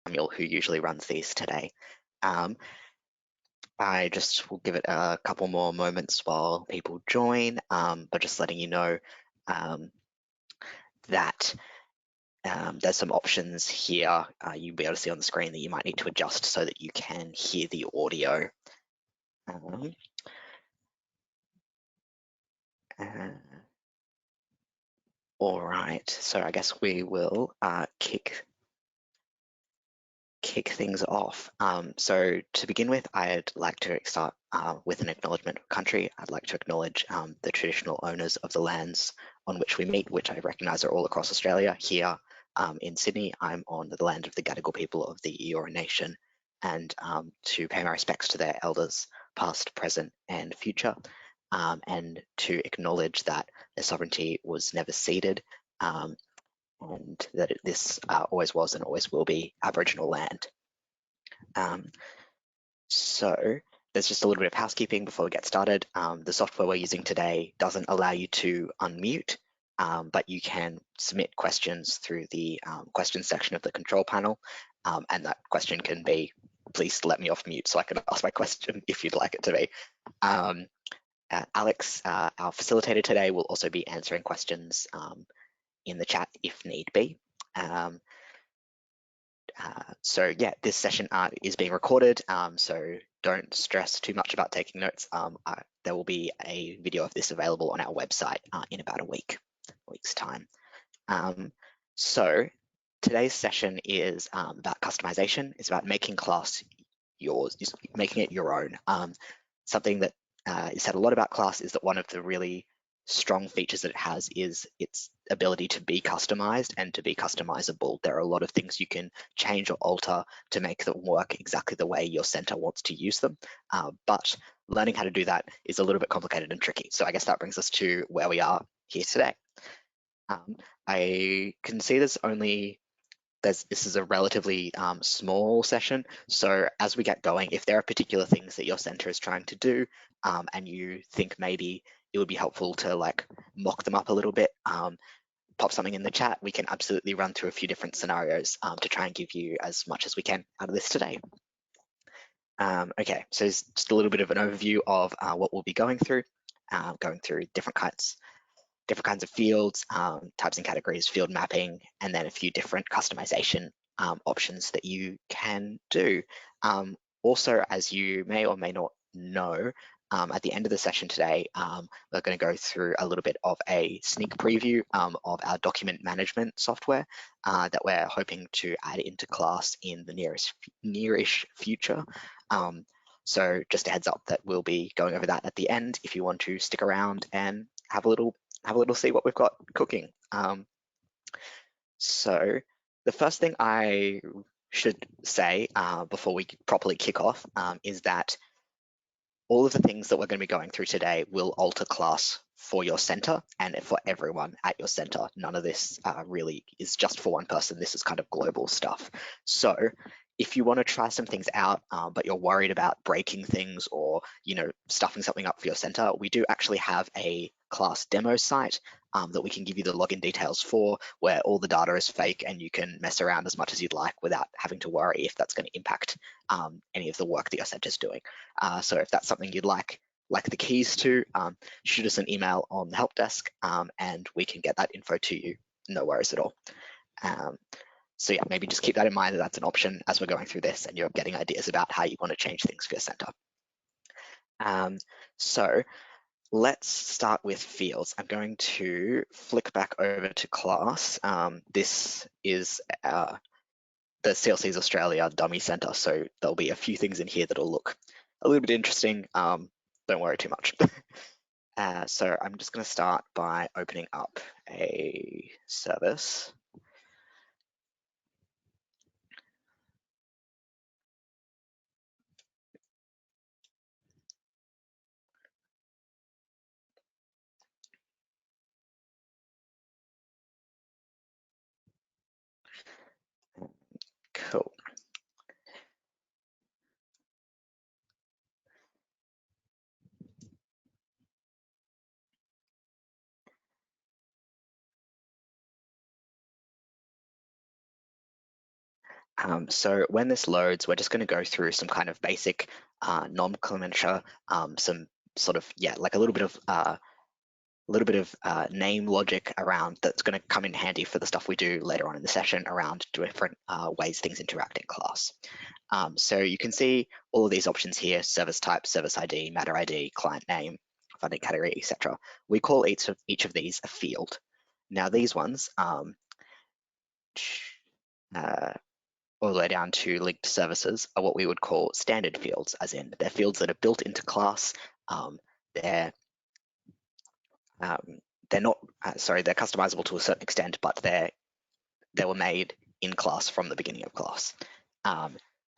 Samuel, who usually runs these today. I just will give it a couple more moments while people join, but just letting you know that there's some options here you'll be able to see on the screen that you might need to adjust so that you can hear the audio. All right, so I guess we will kick things off. So to begin with, I'd like to start with an acknowledgement country. I'd like to acknowledge the traditional owners of the lands on which we meet, which I recognise are all across Australia. Here in Sydney, I'm on the land of the Gadigal people of the Eora Nation, and to pay my respects to their elders, past, present, and future, and to acknowledge that their sovereignty was never ceded, and that this always was and always will be Aboriginal land. So there's just a little bit of housekeeping before we get started. The software we're using today doesn't allow you to unmute, but you can submit questions through the questions section of the control panel, and that question can be, please let me off mute so I can ask my question if you'd like it to be. Alex, our facilitator today, will also be answering questions in the chat if need be. So yeah, this session is being recorded, so don't stress too much about taking notes. There will be a video of this available on our website in about a week's time. So today's session is about customization. It's about making class yours, making it your own. Something that is said a lot about class is that one of the really strong features that it has is its ability to be customized and to be customizable. There are a lot of things you can change or alter to make them work exactly the way your center wants to use them. But learning how to do that is a little bit complicated and tricky. So I guess that brings us to where we are here today. I can see this is a relatively small session. So as we get going, if there are particular things that your center is trying to do and you think maybe it would be helpful to like mock them up a little bit, pop something in the chat. We can absolutely run through a few different scenarios to try and give you as much as we can out of this today. Okay, so it's just a little bit of an overview of what we'll be going through different kinds of fields, types and categories, field mapping, and then a few different customization options that you can do. Also, as you may or may not know, at the end of the session today, we're going to go through a little bit of a sneak preview of our document management software that we're hoping to add into class in the nearish future. So just a heads up that we'll be going over that at the end if you want to stick around and have a little see what we've got cooking. So the first thing I should say before we properly kick off is that all of the things that we're going to be going through today will alter class for your center and for everyone at your center. None of this really is just for one person. This is kind of global stuff. So if you want to try some things out, but you're worried about breaking things or stuffing something up for your center, we do actually have a class demo site that we can give you the login details for, where all the data is fake and you can mess around as much as you'd like without having to worry if that's going to impact any of the work that your center is doing. So if that's something you'd like the keys to, shoot us an email on the help desk and we can get that info to you. No worries at all. So yeah, maybe just keep that in mind that that's an option as we're going through this and you're getting ideas about how you want to change things for your center. So let's start with fields. I'm going to flick back over to class. This is the CLC's Australia Dummy Center, so there'll be a few things in here that'll look a little bit interesting. Don't worry too much. So I'm just going to start by opening up a service. Cool. So when this loads, we're just going to go through some kind of basic nomenclature, some sort of, yeah, like a little bit of name logic around that's going to come in handy for the stuff we do later on in the session around different ways things interact in class. So you can see all of these options here: service type, service ID, matter ID, client name, funding category, etc. We call each of these a field. Now these ones, all the way down to linked services, are what we would call standard fields, as in they're fields that are built into class. They're they're not they're customizable to a certain extent, but they were made in class from the beginning of class.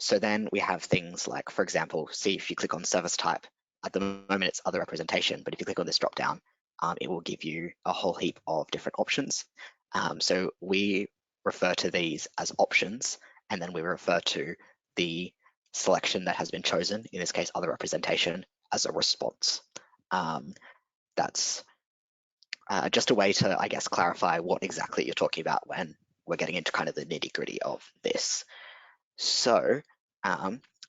So then we have things like, for example, see if you click on service type, at the moment it's other representation, but if you click on this drop down, it will give you a whole heap of different options. So we refer to these as options, and then we refer to the selection that has been chosen, in this case other representation, as a response. That's just a way to, I guess, clarify what exactly you're talking about when we're getting into kind of the nitty gritty of this. So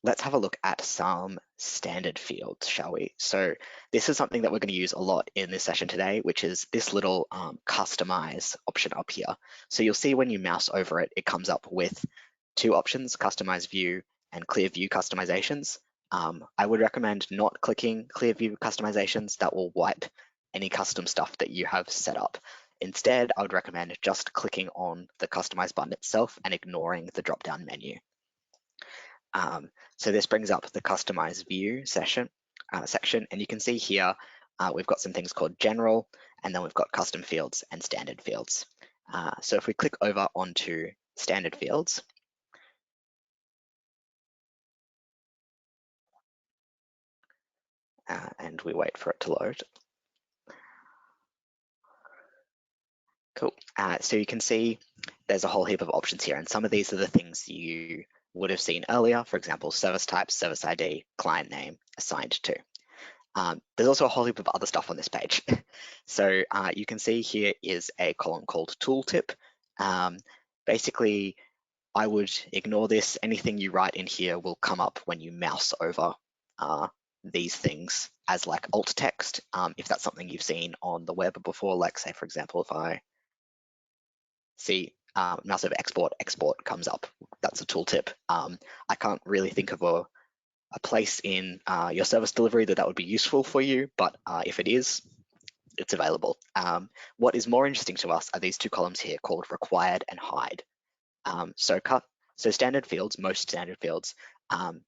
let's have a look at some standard fields, shall we? So this is something that we're going to use a lot in this session today, which is this little customize option up here. So you'll see when you mouse over it, it comes up with two options: customize view and clear view customizations. I would recommend not clicking clear view customizations. That will wipe any custom stuff that you have set up. Instead, I would recommend just clicking on the customize button itself and ignoring the drop-down menu. So this brings up the customize view section, and you can see here we've got some things called general, and then we've got custom fields and standard fields. So if we click over onto standard fields, and we wait for it to load. Cool. So you can see there's a whole heap of options here, and some of these are the things you would have seen earlier. For example, service type, service ID, client name, assigned to. There's also a whole heap of other stuff on this page. So you can see here is a column called tooltip. Basically, I would ignore this. Anything you write in here will come up when you mouse over these things as like alt text. If that's something you've seen on the web before, like say, for example, if I see mouse over export comes up, that's a tooltip. I can't really think of a place in your service delivery that would be useful for you, but if it is, it's available. What is more interesting to us are these two columns here called required and hide. So standard fields, most standard fields, can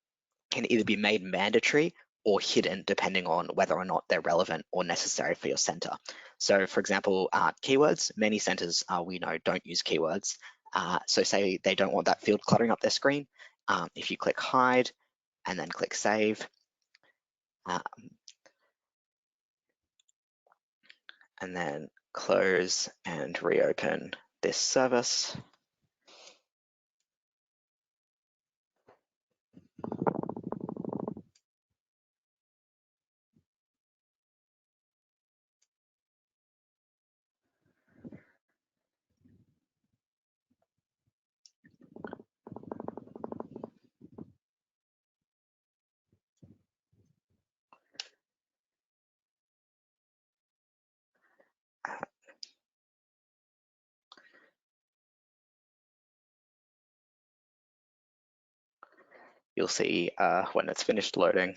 either be made mandatory or hidden depending on whether or not they're relevant or necessary for your center. So for example, keywords, many centers we know don't use keywords. So say they don't want that field cluttering up their screen. If you click hide and then click save, and then close and reopen this service. You'll see when it's finished loading.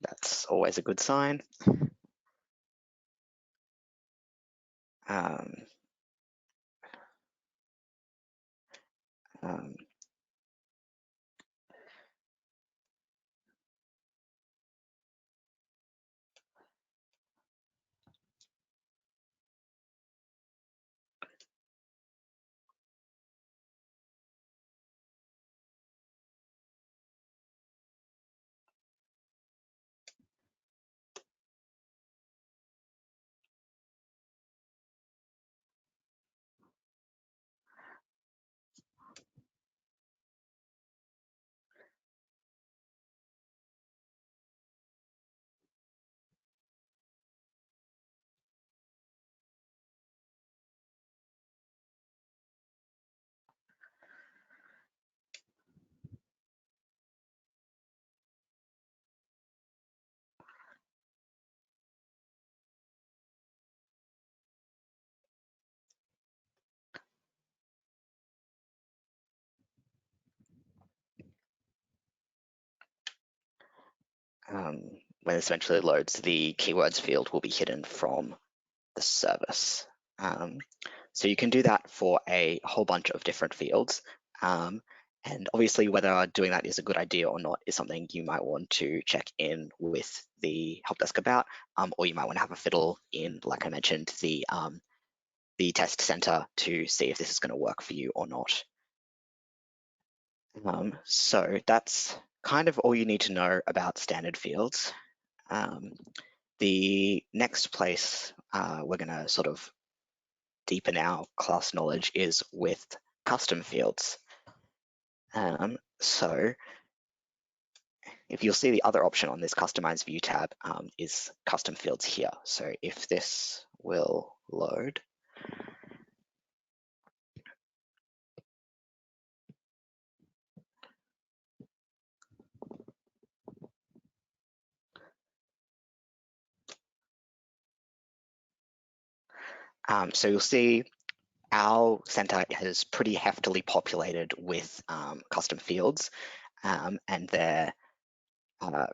That's always a good sign. Um, um, when this eventually loads, the keywords field will be hidden from the service. So you can do that for a whole bunch of different fields. And obviously whether doing that is a good idea or not is something you might want to check in with the help desk about, or you might want to have a fiddle in, like I mentioned, the test center to see if this is going to work for you or not. So that's kind of all you need to know about standard fields. The next place we're going to sort of deepen our class knowledge is with custom fields. So if you'll see, the other option on this Customize View tab is custom fields here. So if this will load, so you'll see our center is pretty heftily populated with custom fields, and they're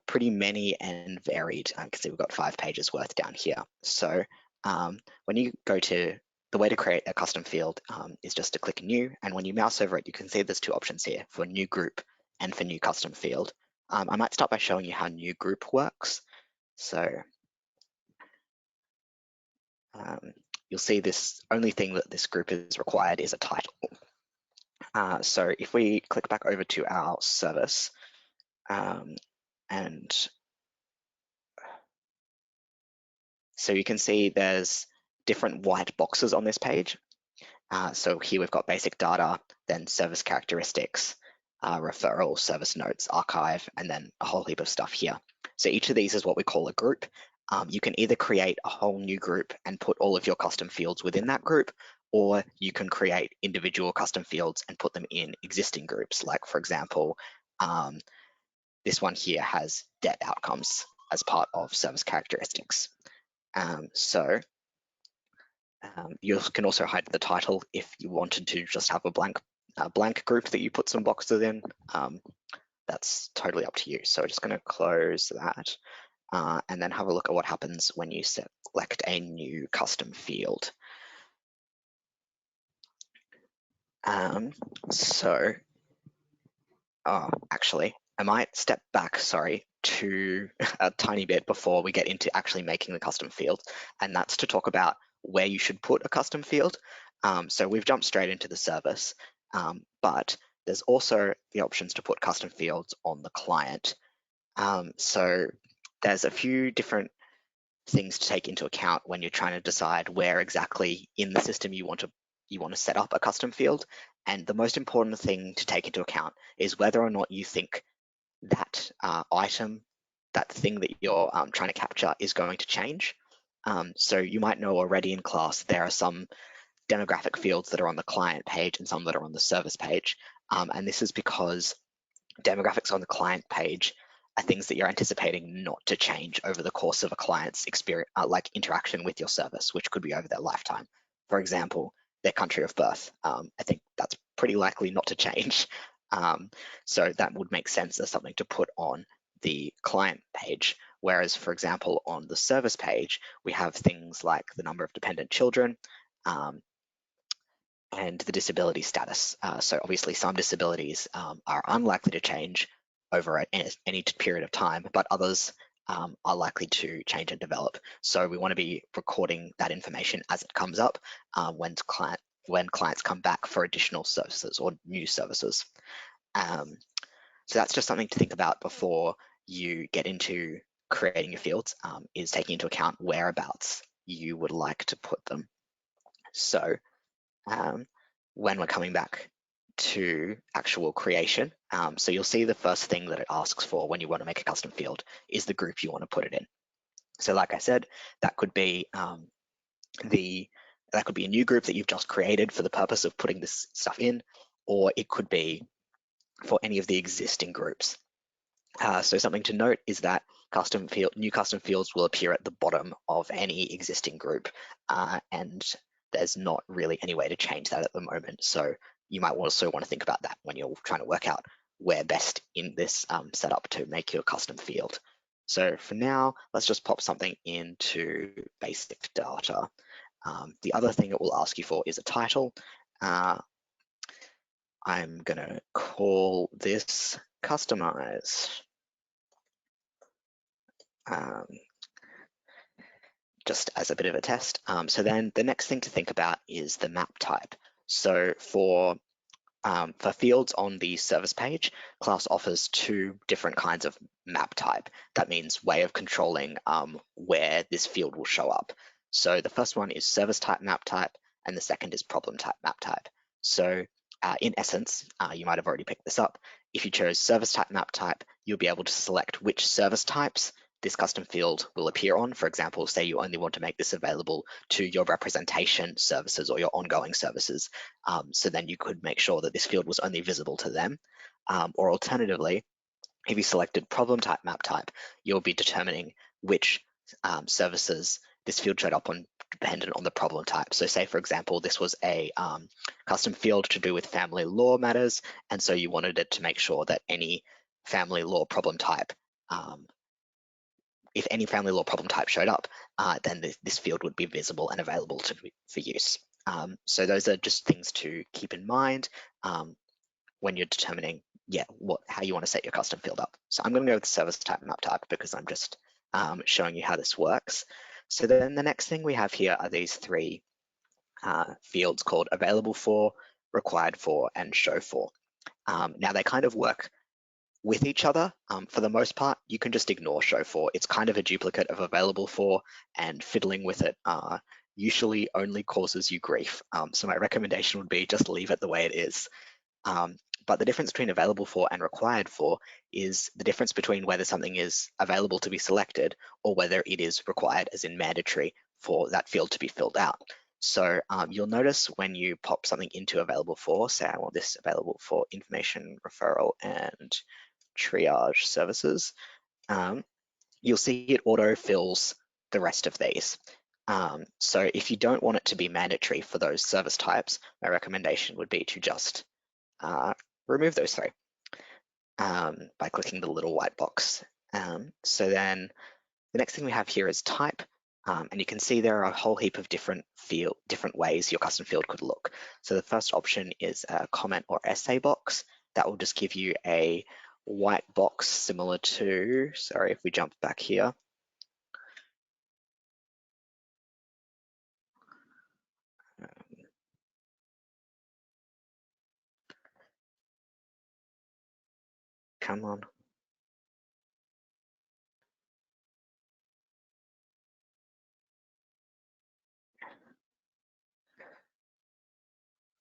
pretty many and varied. You can see we've got 5 pages worth down here. So when you go to, the way to create a custom field is just to click new, and when you mouse over it, you can see there's 2 options here for new group and for new custom field. I might start by showing you how new group works. So you'll see this only thing that this group is required is a title. So if we click back over to our service, and so you can see there's different white boxes on this page. So here we've got basic data, then service characteristics, referral, service notes, archive, and then a whole heap of stuff here. So each of these is what we call a group. You can either create a whole new group and put all of your custom fields within that group, or you can create individual custom fields and put them in existing groups. Like, for example, this one here has debt outcomes as part of service characteristics. You can also hide the title if you wanted to just have a blank group that you put some boxes in. That's totally up to you. So we're just going to close that and then have a look at what happens when you select a new custom field. Actually, I might step back, sorry, to a tiny bit before we get into actually making the custom field, and that's to talk about where you should put a custom field. So we've jumped straight into the service, but there's also the options to put custom fields on the client. So there's a few different things to take into account when you're trying to decide where exactly in the system you want to set up a custom field. And the most important thing to take into account is whether or not you think that item, that thing that you're trying to capture, is going to change. So you might know already in class there are some demographic fields that are on the client page and some that are on the service page. And this is because demographics on the client page are things that you're anticipating not to change over the course of a client's experience, like interaction with your service, which could be over their lifetime. For example, their country of birth. I think that's pretty likely not to change. So that would make sense as something to put on the client page. Whereas, for example, on the service page, we have things like the number of dependent children, and the disability status. So obviously some disabilities are unlikely to change over any period of time, but others are likely to change and develop. So we want to be recording that information as it comes up when clients come back for additional services or new services. So that's just something to think about before you get into creating your fields, is taking into account whereabouts you would like to put them. So when we're coming back to actual creation, so you'll see the first thing that it asks for when you want to make a custom field is the group you want to put it in. So like I said, that could be a new group that you've just created for the purpose of putting this stuff in, or it could be for any of the existing groups. So something to note is that new custom fields will appear at the bottom of any existing group, and there's not really any way to change that at the moment. So you might also want to think about that when you're trying to work out where best in this setup to make your custom field. So for now, let's just pop something into basic data. The other thing it will ask you for is a title. I'm going to call this Customize. Just as a bit of a test. So then the next thing to think about is the map type. So for fields on the service page, class offers two different kinds of map type. That means way of controlling where this field will show up. So the first one is service type map type, and the second is problem type map type. So in essence, you might have already picked this up. If you chose service type map type, you'll be able to select which service types this custom field will appear on. For example, say you only want to make this available to your representation services or your ongoing services. So then you could make sure that this field was only visible to them. Or alternatively, if you selected problem type map type, you'll be determining which services this field showed up on dependent on the problem type. So say, for example, this was a custom field to do with family law matters, and so you wanted it to make sure that any family law problem type if any family law problem type showed up, then this field would be visible and available for use. So those are just things to keep in mind when you're determining, how you want to set your custom field up. So I'm going to go with service type map type because I'm just showing you how this works. So then the next thing we have here are these three fields called available for, required for, and show for. Now they kind of work with each other. For the most part, you can just ignore show for. It's kind of a duplicate of available for, and fiddling with it usually only causes you grief. So my recommendation would be just leave it the way it is. But the difference between available for and required for is the difference between whether something is available to be selected or whether it is required, as in mandatory, for that field to be filled out. So you'll notice when you pop something into available for, say I want this available for information referral and triage services, you'll see it auto-fills the rest of these. So if you don't want it to be mandatory for those service types, my recommendation would be to just remove those three by clicking the little white box. So then the next thing we have here is type. And you can see there are a whole heap of different ways your custom field could look. So the first option is a comment or essay box. That will just give you a white box similar to, sorry, if we jump back here. Come on.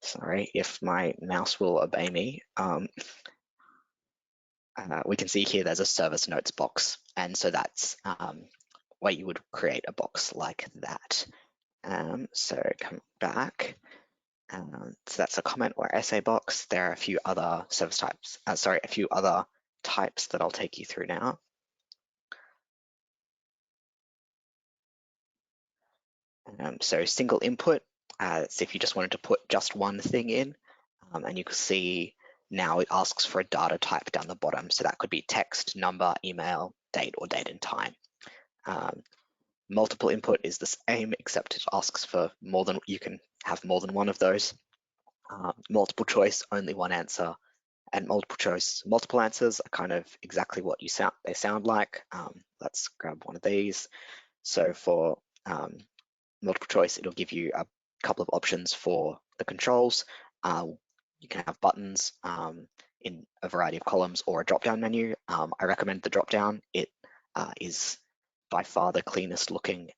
Sorry if my mouse will obey me. We can see here there's a service notes box. And so that's where you would create a box like that. So come back. So that's a comment or essay box. There are a few other service types, a few other types that I'll take you through now. So single input, so if you just wanted to put just one thing in, and you can see now it asks for a data type down the bottom. So that could be text, number, email, date, or date and time. Multiple input is the same, except it asks for you can have more than one of those. Multiple choice, only one answer, and multiple choice, multiple answers are kind of exactly what they sound like. Let's grab one of these. So for multiple choice, it'll give you a couple of options for the controls. You can have buttons in a variety of columns or a drop-down menu. I recommend the drop-down. It is by far the cleanest looking.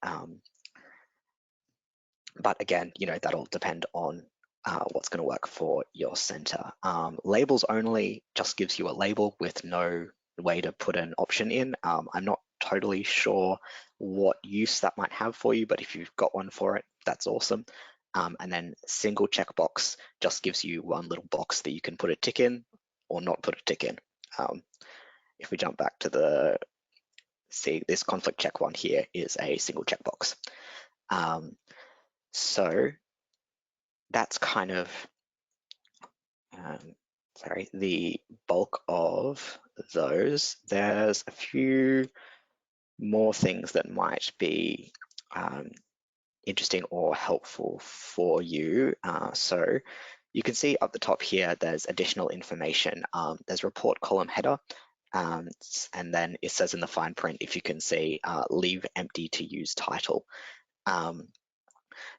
But again, that'll depend on what's going to work for your center. Labels only just gives you a label with no way to put an option in. I'm not totally sure what use that might have for you, but if you've got one for it, that's awesome. And then single checkbox just gives you one little box that you can put a tick in or not put a tick in. If we jump back to see this conflict check one here is a single checkbox. So that's kind of the bulk of those. There's a few more things that might be interesting or helpful for you. So you can see up the top here, there's additional information. There's report column header, and then it says in the fine print, if you can see, leave empty to use title.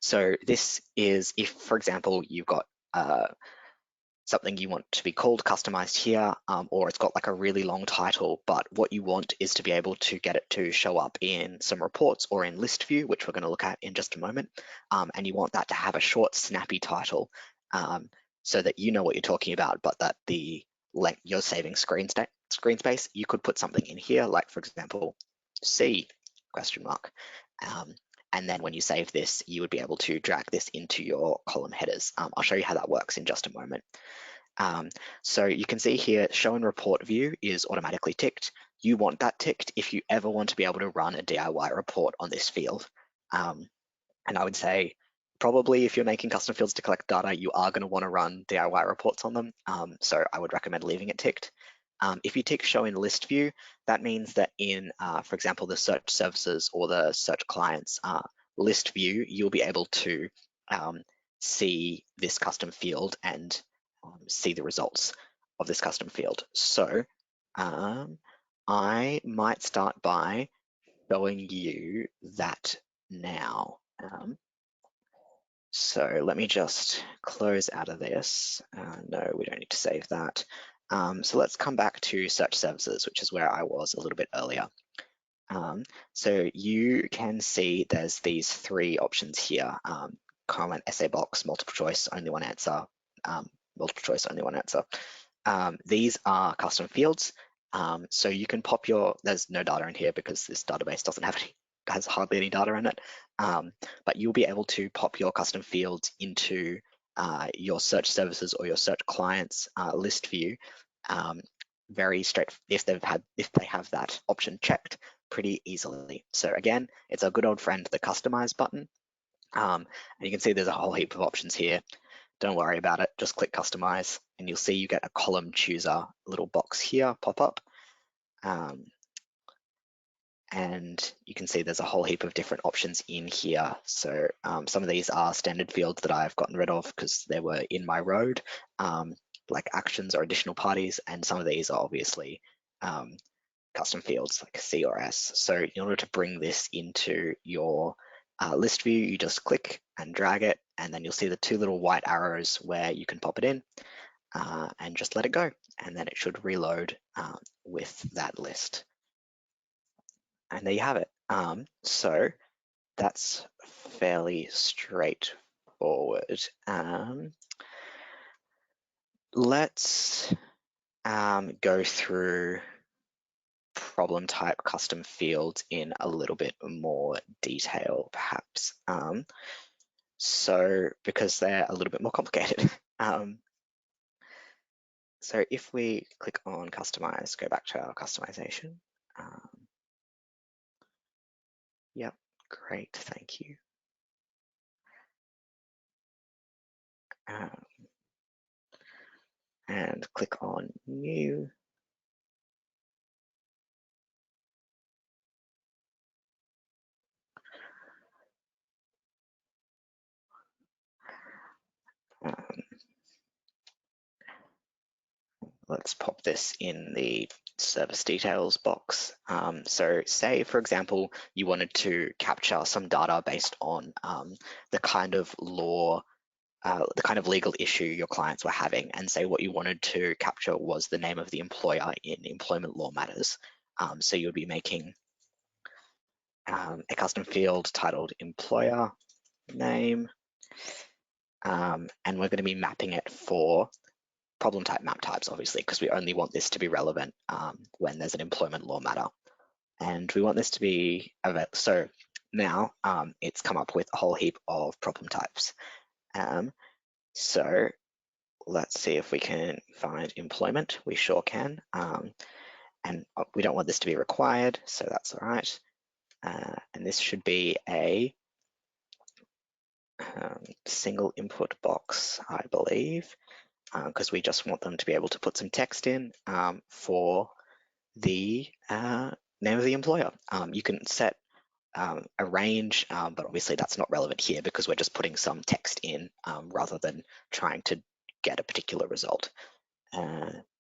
So this is if, for example, you've got something you want to be called customized here, or it's got like a really long title, but what you want is to be able to get it to show up in some reports or in list view, which we're going to look at in just a moment. And you want that to have a short, snappy title, so that you know what you're talking about, but that the length you're saving screen space. You could put something in here, like for example, C ? And then when you save this, you would be able to drag this into your column headers. I'll show you how that works in just a moment. So you can see here, show in report view is automatically ticked. You want that ticked if you ever want to be able to run a DIY report on this field. And I would say probably if you're making custom fields to collect data, you are going to want to run DIY reports on them. So I would recommend leaving it ticked. If you tick show in list view, that means that in, for example, the search services or the search clients list view, you'll be able to see this custom field and see the results of this custom field. So I might start by showing you that now. So let me just close out of this. No, we don't need to save that. So let's come back to search services, which is where I was a little bit earlier. So you can see there's these three options here: comment, essay box, multiple choice, only one answer, multiple choice, only one answer. These are custom fields. So you can pop there's no data in here because this database has hardly any data in it. But you'll be able to pop your custom fields into your search services or your search clients list view very straight if they have that option checked pretty easily. So again, it's a good old friend, the customize button. And you can see there's a whole heap of options here. Don't worry about it, just click customize and you'll see you get a column chooser little box here pop up. And you can see there's a whole heap of different options in here. So some of these are standard fields that I've gotten rid of because they were in my road, like actions or additional parties, and some of these are obviously custom fields like C or S. So in order to bring this into your list view, you just click and drag it, and then you'll see the two little white arrows where you can pop it in and just let it go. And then it should reload with that list. And there you have it. So that's fairly straightforward. Let's go through problem type custom fields in a little bit more detail, perhaps. So because they're a little bit more complicated. So if we click on customize, go back to our customization. Yep, great, thank you. And click on new. Let's pop this in the service details box. So say, for example, you wanted to capture some data based on the kind of law, the kind of legal issue your clients were having, and say what you wanted to capture was the name of the employer in employment law matters. So you would be making a custom field titled employer name, and we're going to be mapping it for problem type map types, obviously, because we only want this to be relevant when there's an employment law matter. And we want this to be, so now it's come up with a whole heap of problem types. So let's see if we can find employment. We sure can. And we don't want this to be required, so that's all right. And this should be a single input box, I believe, because we just want them to be able to put some text in for the name of the employer. You can set a range, but obviously that's not relevant here because we're just putting some text in rather than trying to get a particular result.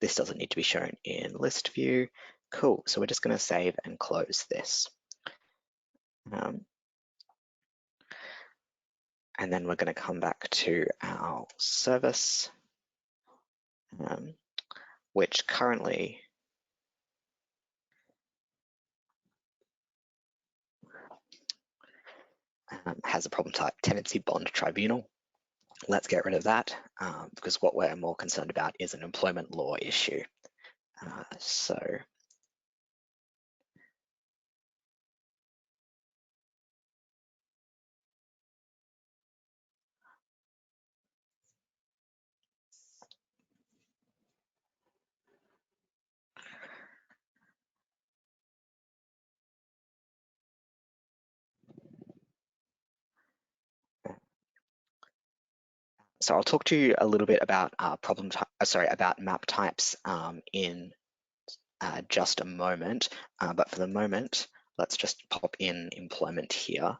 This doesn't need to be shown in list view. Cool, so we're just going to save and close this. And then we're going to come back to our service, which currently has a problem type, tenancy bond tribunal. Let's get rid of that because what we're more concerned about is an employment law issue. So I'll talk to you a little bit about about map types in just a moment. But for the moment, let's just pop in employment here.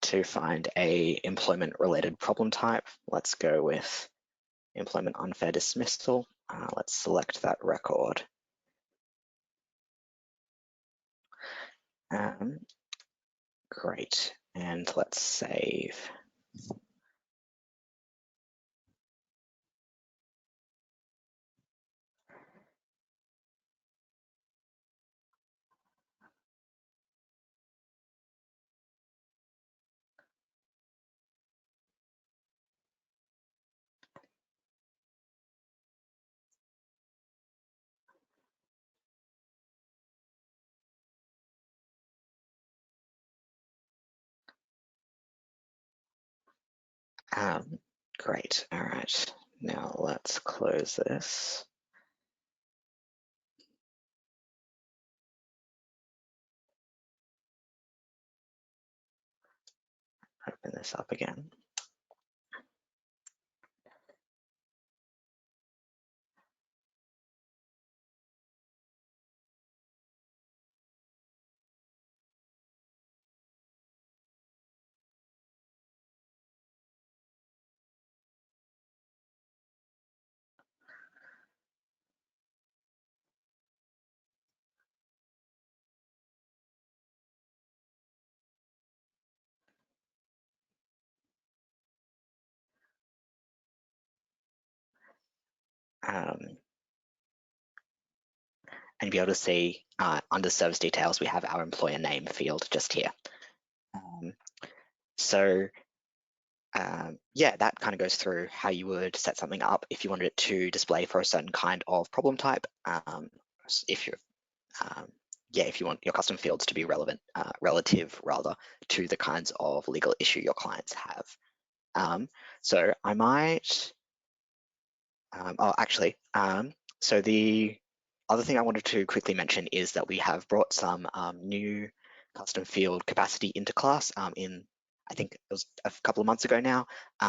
To find a employment related problem type, let's go with employment unfair dismissal. Let's select that record. Great, and let's save. Great, all right. Now let's close this. Open this up again. And be able to see under service details, we have our employer name field just here. Yeah, that kind of goes through how you would set something up if you wanted it to display for a certain kind of problem type. If you want your custom fields to be relative rather to the kinds of legal issue your clients have. So I might, so the other thing I wanted to quickly mention is that we have brought some new custom field capacity into class I think it was a couple of months ago now,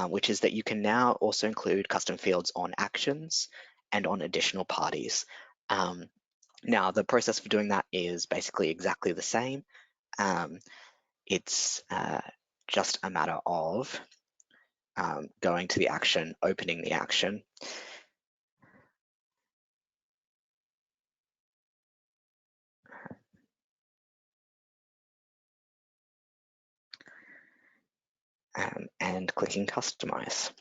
which is that you can now also include custom fields on actions and on additional parties. Now, the process for doing that is basically exactly the same. It's just a matter of going to the action, opening the action, and clicking Customize.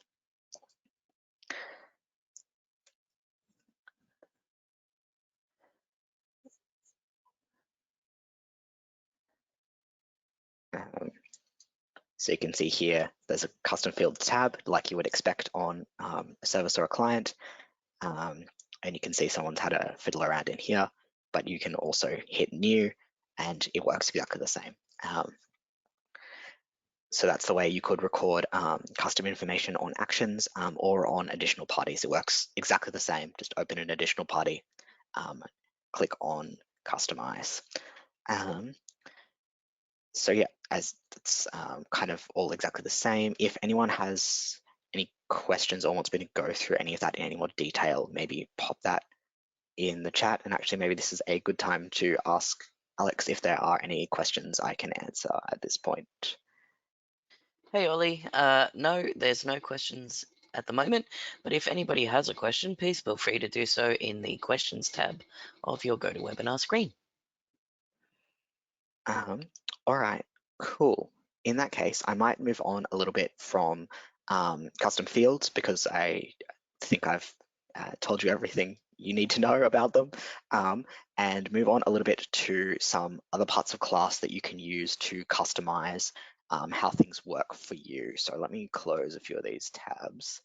So you can see here, there's a custom field tab like you would expect on a service or a client. And you can see someone's had a fiddle around in here, but you can also hit new and it works exactly the same. So that's the way you could record custom information on actions or on additional parties. It works exactly the same. Just open an additional party, click on Customize. So yeah, as it's kind of all exactly the same. If anyone has any questions or wants me to go through any of that in any more detail, maybe pop that in the chat. And actually, maybe this is a good time to ask Alex if there are any questions I can answer at this point. Hey Ollie, no, there's no questions at the moment, but if anybody has a question, please feel free to do so in the questions tab of your GoToWebinar screen. All right, cool. In that case, I might move on a little bit from custom fields because I think I've told you everything you need to know about them, and move on a little bit to some other parts of class that you can use to customize how things work for you. So let me close a few of these tabs.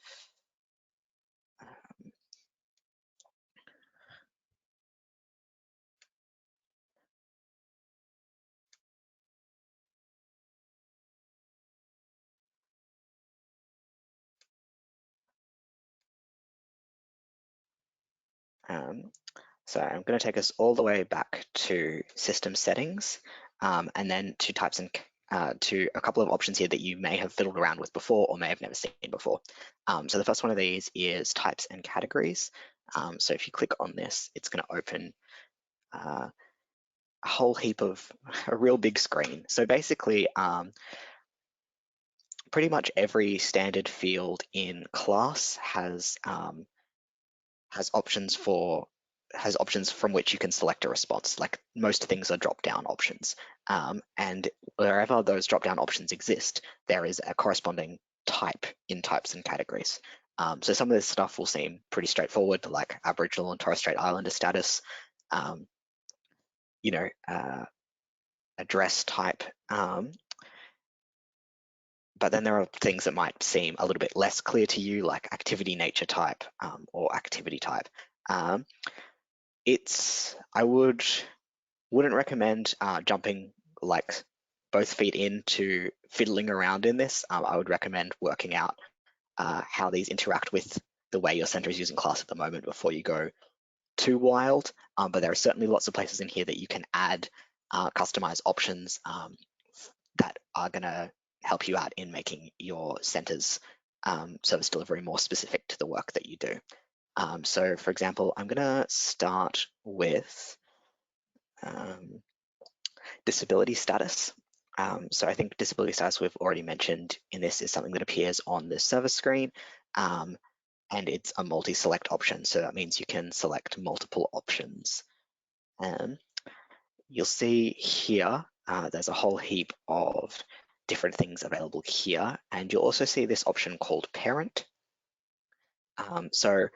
So I'm going to take us all the way back to system settings, and then to types and to a couple of options here that you may have fiddled around with before or may have never seen before. So the first one of these is types and categories. So if you click on this, it's going to open a whole heap of a real big screen. So basically, pretty much every standard field in class has options from which you can select a response. Like most things are drop-down options, and wherever those drop-down options exist, there is a corresponding type in types and categories. So some of this stuff will seem pretty straightforward, like Aboriginal and Torres Strait Islander status, um, address type. But then there are things that might seem a little bit less clear to you, like activity nature type or activity type. I wouldn't recommend jumping like both feet into fiddling around in this. I would recommend working out how these interact with the way your center is using class at the moment before you go too wild. But there are certainly lots of places in here that you can add customized options that are going to help you out in making your center's service delivery more specific to the work that you do. So for example, I'm going to start with disability status. So I think disability status we've already mentioned in this is something that appears on the service screen, and it's a multi-select option. So that means you can select multiple options. You'll see here, there's a whole heap of different things available here, and you'll also see this option called parent. So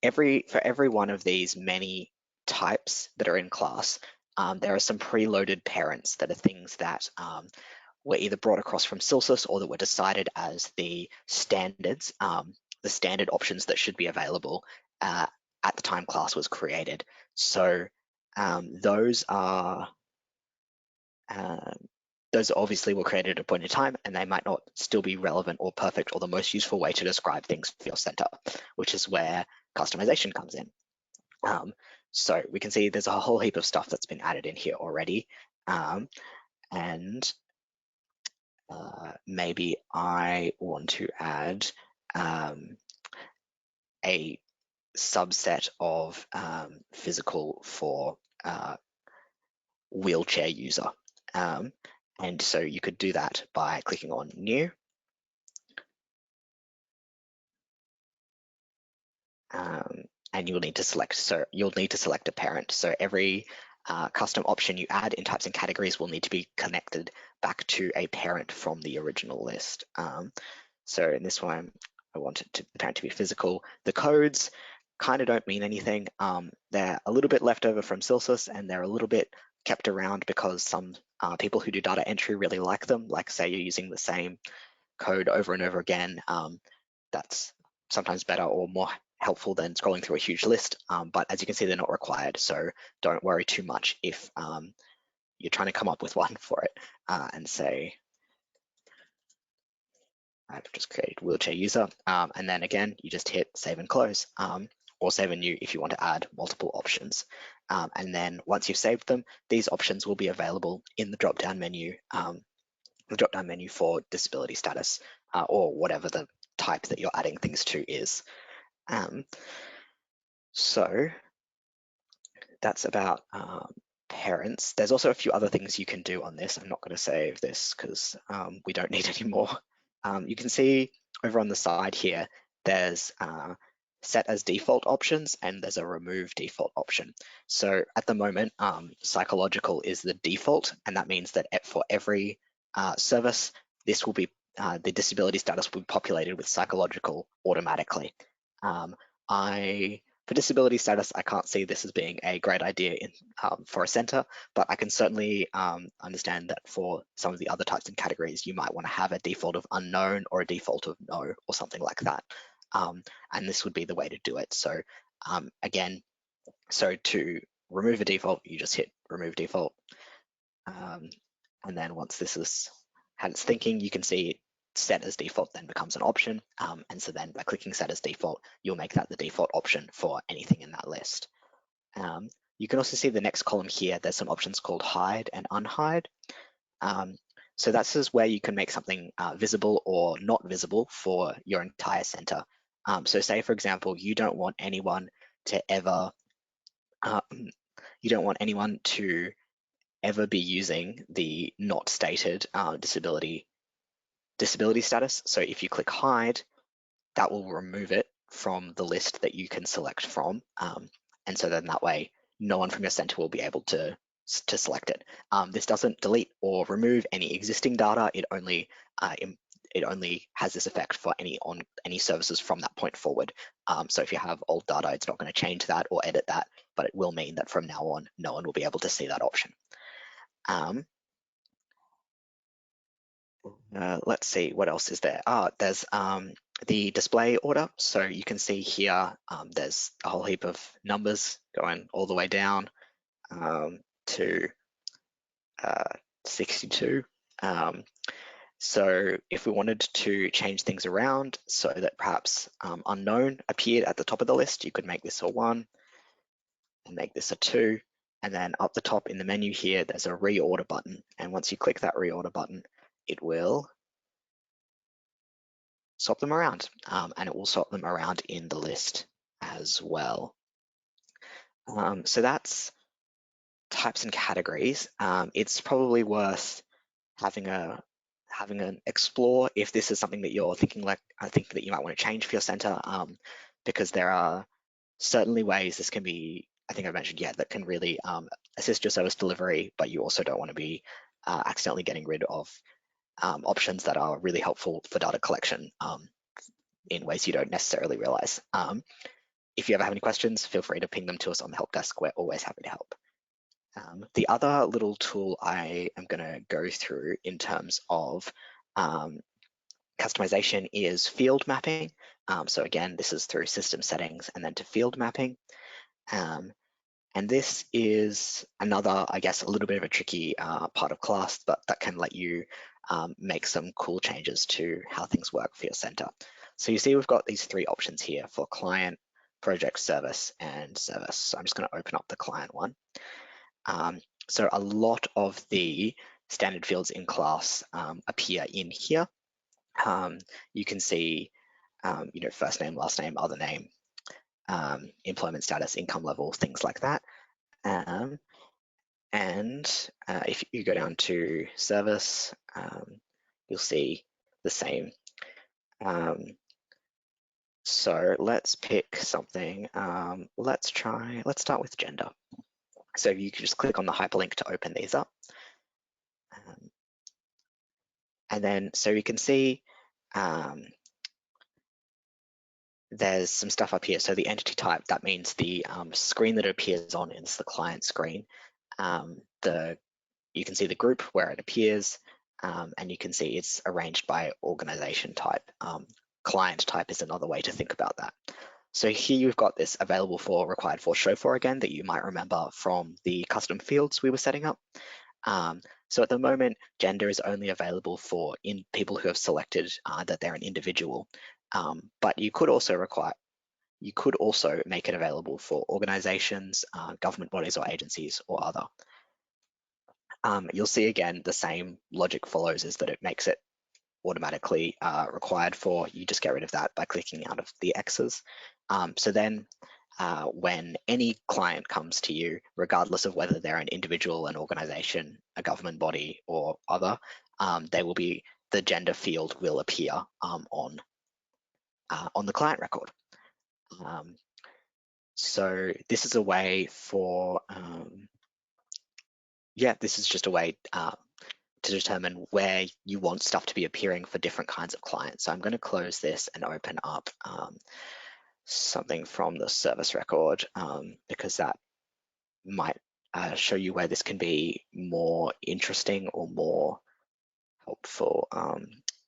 for every one of these many types that are in class, there are some preloaded parents that are things that were either brought across from Silsys or that were decided as the standards, the standard options that should be available at the time class was created. So those obviously were created at a point in time, and they might not still be relevant or perfect or the most useful way to describe things for your center, which is where customization comes in. So we can see there's a whole heap of stuff that's been added in here already. And maybe I want to add a subset of physical for wheelchair user. And so you could do that by clicking on new. And you'll need to select a parent. So every custom option you add in types and categories will need to be connected back to a parent from the original list. So in this one, I want the parent to be physical. The codes kind of don't mean anything. They're a little bit left over from Silsys, and they're a little bit kept around because some people who do data entry really like them. Like say you're using the same code over and over again. That's sometimes better or more helpful than scrolling through a huge list. But as you can see, they're not required. So don't worry too much if you're trying to come up with one for it and say, I've just created wheelchair user. And then again, you just hit save and close. or save a new if you want to add multiple options. And then once you've saved them, these options will be available in the drop-down menu, for disability status, or whatever the type that you're adding things to is. So that's about parents. There's also a few other things you can do on this. I'm not going to save this because we don't need any more. You can see over on the side here, there's set as default options and there's a remove default option. So at the moment, psychological is the default, and that means that for every service, this will be the disability status will be populated with psychological automatically. For disability status, I can't see this as being a great idea for a center, but I can certainly understand that for some of the other types and categories, you might want to have a default of unknown or a default of no or something like that. And this would be the way to do it. So again, so to remove a default, you just hit remove default. And then once this has had its thinking, you can see set as default then becomes an option. And so then by clicking set as default, you'll make that the default option for anything in that list. You can also see the next column here, there's some options called hide and unhide. So that's just where you can make something visible or not visible for your entire center. So say, for example, you don't want anyone to ever be using the not stated disability status. So if you click hide, that will remove it from the list that you can select from. And so then that way, no one from your center will be able to select it. This doesn't delete or remove any existing data. It only has this effect for any services from that point forward. So if you have old data, it's not going to change that or edit that, but it will mean that from now on, no one will be able to see that option. Let's see, what else is there? There's the display order. So you can see here, there's a whole heap of numbers going all the way down to 62. So if we wanted to change things around so that perhaps unknown appeared at the top of the list, you could make this a 1 and make this a 2. And then up the top in the menu here, there's a reorder button. And once you click that reorder button, it will swap them around, and it will swap them around in the list as well. So that's types and categories. It's probably worth having an explore if this is something that you're thinking I think that you might want to change for your center, because there are certainly ways this can be, I think I mentioned, that can really assist your service delivery, but you also don't want to be accidentally getting rid of options that are really helpful for data collection in ways you don't necessarily realize. If you ever have any questions, feel free to ping them to us on the help desk. We're always happy to help. The other little tool I am going to go through in terms of customization is field mapping. So again, this is through system settings and then to field mapping. And this is another, I guess, a little bit of a tricky part of class, but that can let you make some cool changes to how things work for your center. So you see we've got these 3 options here for client, project, service, and service. So I'm just going to open up the client one. So a lot of the standard fields in class appear in here. You can see, first name, last name, other name, employment status, income level, things like that. And if you go down to service, you'll see the same. So let's pick something. Let's start with gender. So you can just click on the hyperlink to open these up. And then, so you can see there's some stuff up here. So the entity type, that means the screen that it appears on is the client screen. You can see the group where it appears, and you can see it's arranged by organization type. Client type is another way to think about that. So here you've got this available for, required for, show for again, that you might remember from the custom fields we were setting up. So at the moment, gender is only available for people who have selected that they're an individual. But you could also you could also make it available for organizations, government bodies or agencies or other. You'll see again the same logic follows, is that it makes it automatically required for. You just get rid of that by clicking out of the X's. So then when any client comes to you, regardless of whether they're an individual, an organization, a government body or other, the gender field will appear on the client record. So this is a way for, this is just a way to determine where you want stuff to be appearing for different kinds of clients. So I'm going to close this and open up something from the service record because that might show you where this can be more interesting or more helpful.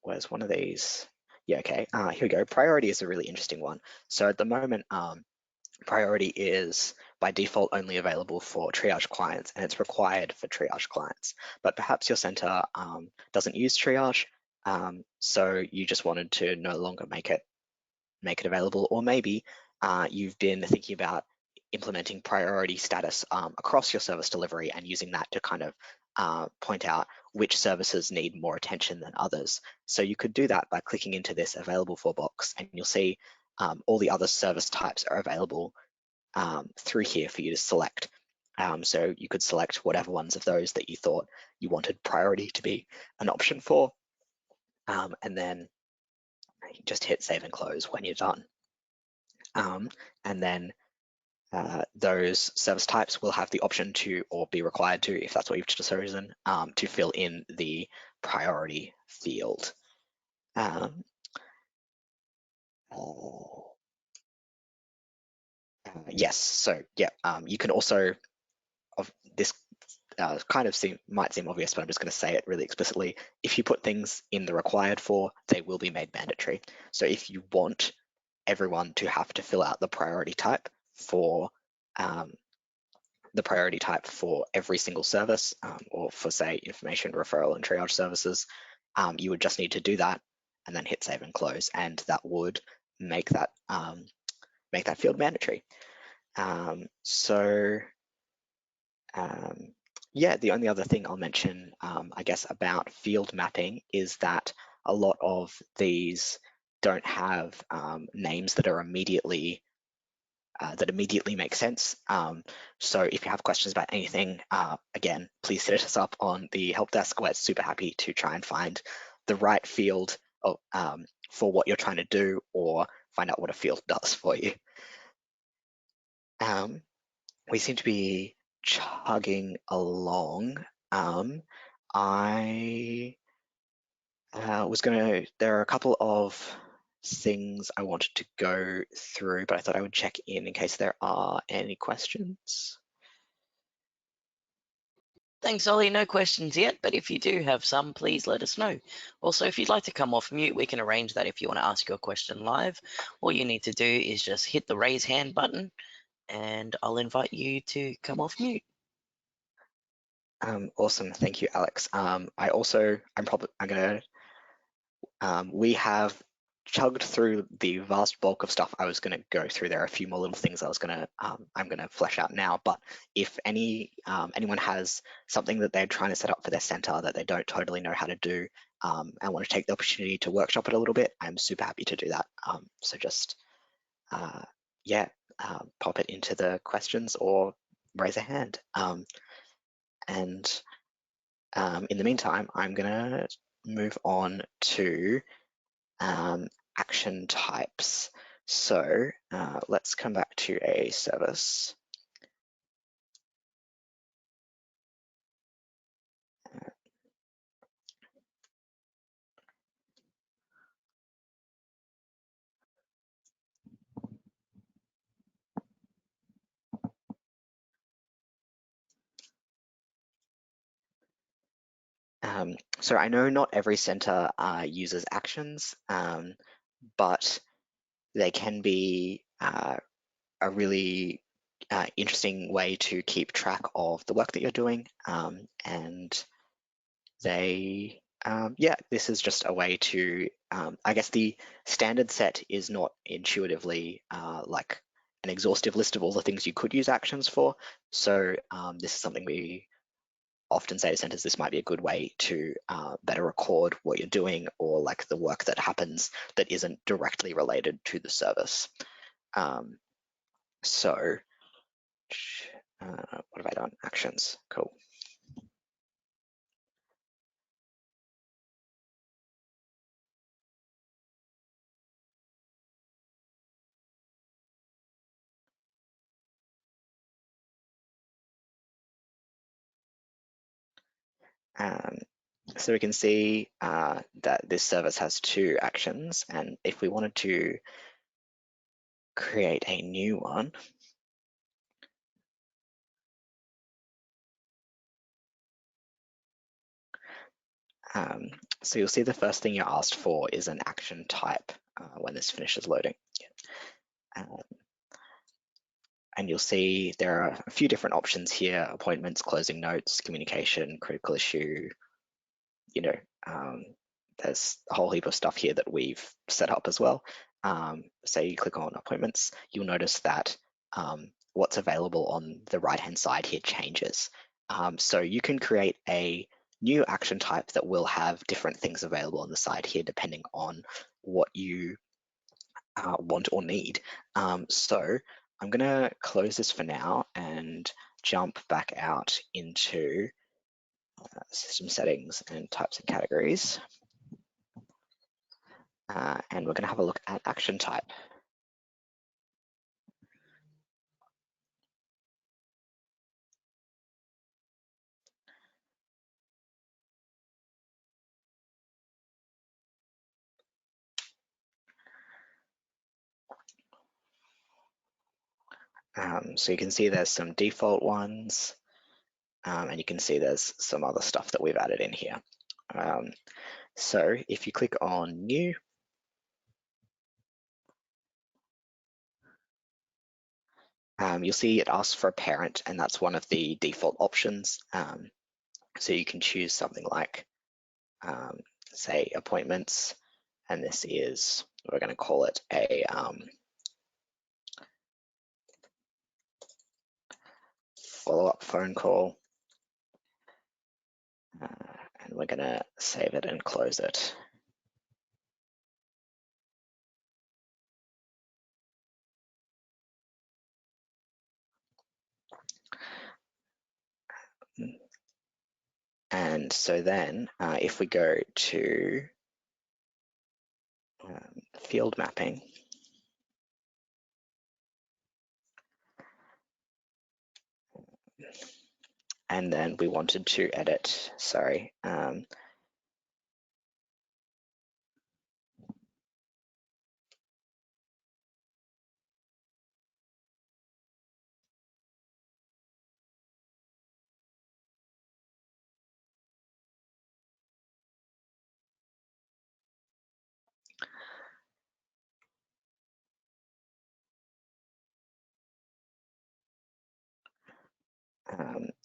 Where's one of these? Yeah, okay, here we go. Priority is a really interesting one. So at the moment, priority is by default only available for triage clients, and it's required for triage clients. But perhaps your center doesn't use triage, so you just wanted to no longer make it available, or maybe you've been thinking about implementing priority status across your service delivery and using that to kind of point out which services need more attention than others. So you could do that by clicking into this available for box, and you'll see all the other service types are available through here for you to select. So you could select whatever ones of those that you thought you wanted priority to be an option for, and then just hit save and close when you're done. And then those service types will have the option to, or be required to, if that's what you've chosen, to fill in the priority field. Yes, so yeah, you can also, this might seem obvious, but I'm just going to say it really explicitly. If you put things in the required for, they will be made mandatory. So if you want everyone to have to fill out the priority type for every single service, or for, say, information referral and triage services, you would just need to do that and then hit save and close, and that would make that field mandatory. Yeah, the only other thing I'll mention, I guess, about field mapping is that a lot of these don't have names that are immediately make sense. So if you have questions about anything, again, please hit us up on the help desk. We're super happy to try and find the right field for what you're trying to do, or find out what a field does for you. We seem to be chugging along. There are a couple of things I wanted to go through, but I thought I would check in case there are any questions. Thanks, Ollie. No questions yet, but if you do have some, please let us know. Also, if you'd like to come off mute, we can arrange that if you want to ask your question live. All you need to do is just hit the raise hand button, and I'll invite you to come off mute. Awesome, thank you, Alex. We have chugged through the vast bulk of stuff I was going to go through. There are a few more little things I'm going to flesh out now. But if anyone has something that they're trying to set up for their center that they don't totally know how to do, and want to take the opportunity to workshop it a little bit, I'm super happy to do that. So just pop it into the questions or raise a hand. In the meantime, I'm going to move on to action types. So let's come back to a service. So I know not every center uses actions, but they can be a really interesting way to keep track of the work that you're doing, and they Yeah, this is just a way to, I guess the standard set is not intuitively like an exhaustive list of all the things you could use actions for. So this is something we often say to centers, this might be a good way to better record what you're doing or like the work that happens that isn't directly related to the service. Um, so what have I done? Actions, cool. Um, so we can see that this service has two actions, and if we wanted to create a new one, so you'll see the first thing you're asked for is an action type when this finishes loading. And you'll see there are a few different options here: appointments, closing notes, communication, critical issue. You know, there's a whole heap of stuff here that we've set up as well. Say you click on appointments, you'll notice that what's available on the right-hand side here changes. So you can create a new action type that will have different things available on the side here depending on what you want or need. So I'm going to close this for now and jump back out into system settings and types and categories. And we're going to have a look at action type. So you can see there's some default ones, and you can see there's some other stuff that we've added in here. So if you click on new, you'll see it asks for a parent, and that's one of the default options. So you can choose something like, say, appointments, and this is, we're going to call it a follow-up phone call. And we're going to save it and close it. And so then if we go to field mapping, and then we wanted to edit, sorry,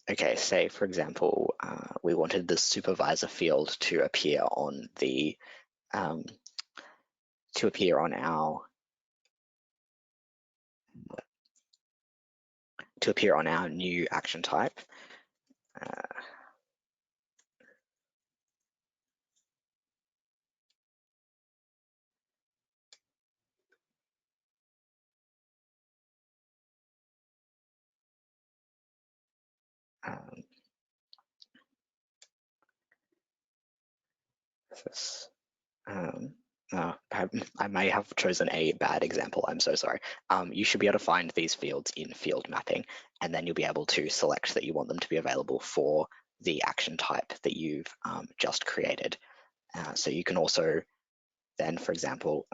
okay, say for example, we wanted the supervisor field to appear on the on our new action type. This, I may have chosen a bad example, I'm so sorry. You should be able to find these fields in field mapping, and then you'll be able to select that you want them to be available for the action type that you've just created. So you can also then, for example,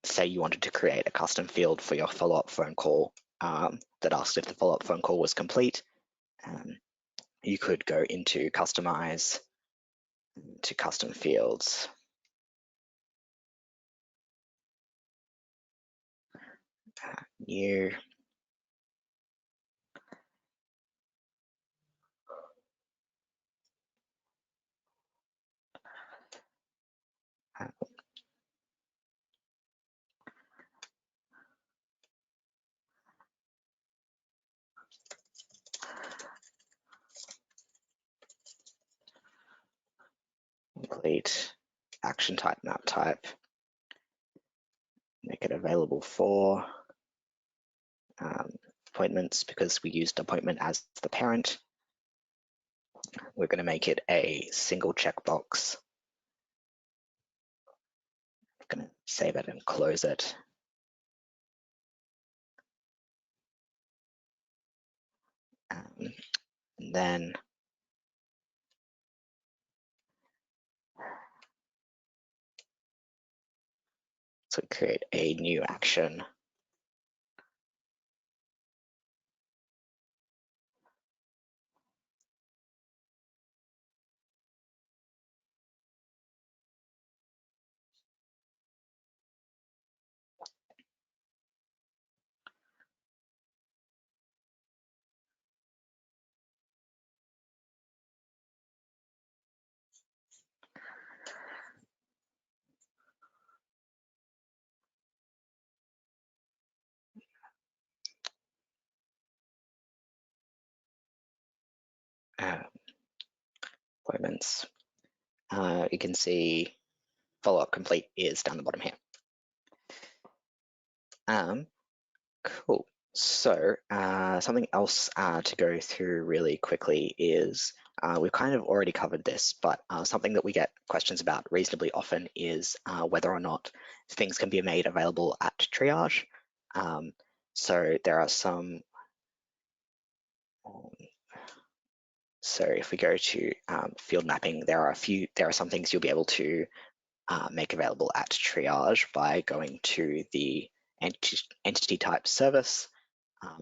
say you wanted to create a custom field for your follow-up phone call that asked if the follow-up phone call was complete. You could go into customize to custom fields. new. Complete action type, map type, make it available for appointments because we used appointment as the parent. We're going to make it a single checkbox. I'm going to save it and close it. And then so create a new action. Appointments. You can see follow-up complete is down the bottom here. Cool. So something else to go through really quickly is we've kind of already covered this, but something that we get questions about reasonably often is whether or not things can be made available at triage. So there are some. So if we go to field mapping, there are some things you'll be able to make available at triage by going to the entity type service.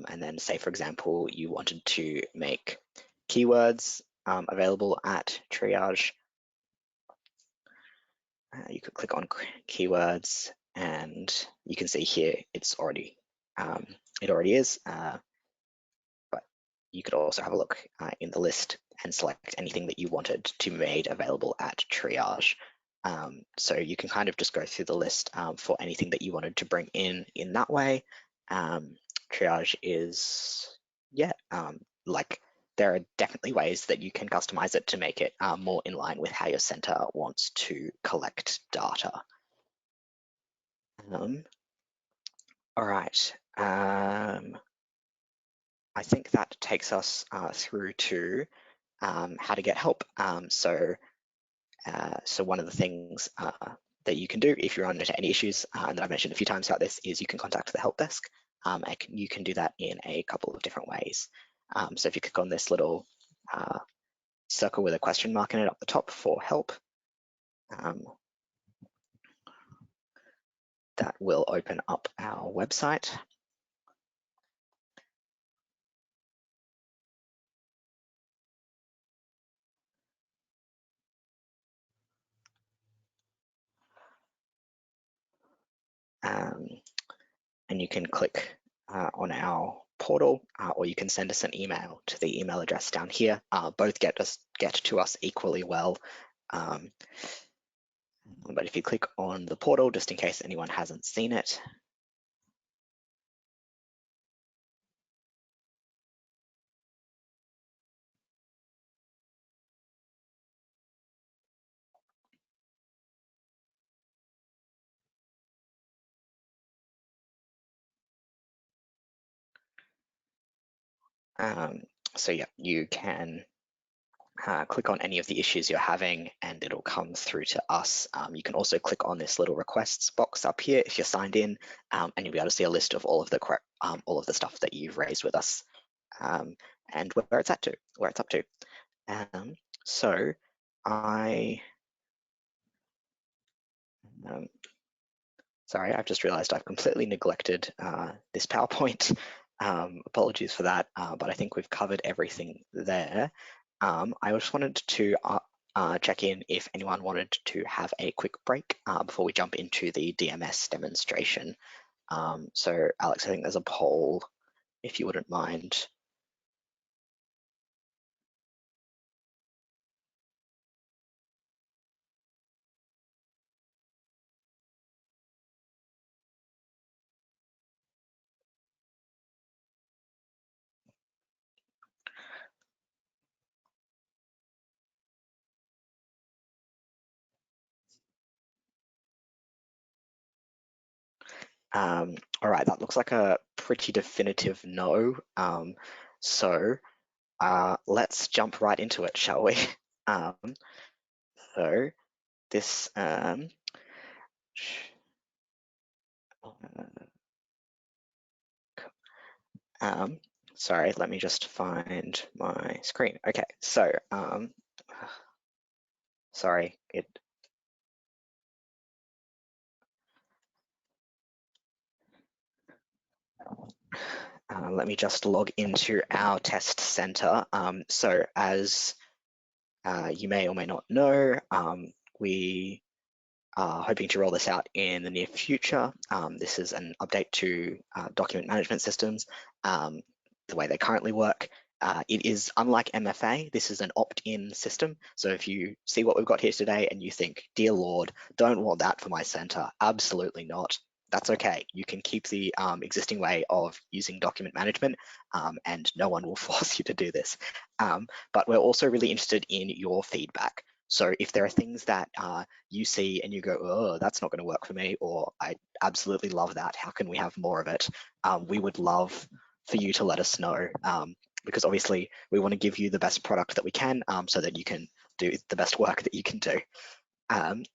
And then say, for example, you wanted to make keywords available at triage. You could click on keywords and you can see here it already is, but you could also have a look in the list and select anything that you wanted to be made available at triage. So you can kind of just go through the list for anything that you wanted to bring in that way. Triage is, yeah, like there are definitely ways that you can customize it to make it more in line with how your center wants to collect data. All right. I think that takes us through to how to get help. So one of the things that you can do if you run into any issues that I've mentioned a few times about this is you can contact the help desk. And you can do that in a couple of different ways. So if you click on this little circle with a question mark in it up the top for help, that will open up our website. And you can click on our portal, or you can send us an email to the email address down here. Both get to us equally well. But if you click on the portal, just in case anyone hasn't seen it, so yeah, you can click on any of the issues you're having and it'll come through to us. You can also click on this little requests box up here if you're signed in, and you'll be able to see a list of all of the stuff that you've raised with us, and where it's up to. So sorry, I've just realized I've completely neglected this PowerPoint. Apologies for that, but I think we've covered everything there. I just wanted to check in if anyone wanted to have a quick break before we jump into the DMS demonstration. So Alex, I think there's a poll, if you wouldn't mind. All right, that looks like a pretty definitive no. So let's jump right into it, shall we? Um, so this, um, sorry, let me just find my screen. Okay, so sorry, let me just log into our test center. So as you may or may not know, we are hoping to roll this out in the near future. This is an update to document management systems, the way they currently work. It is unlike MFA, this is an opt-in system. So if you see what we've got here today and you think, dear Lord, don't want that for my center, absolutely not. That's okay. You can keep the existing way of using document management and no one will force you to do this. But we're also really interested in your feedback. So if there are things that you see and you go, oh, that's not going to work for me, or I absolutely love that, how can we have more of it? We would love for you to let us know, because obviously we want to give you the best product that we can, so that you can do the best work that you can do.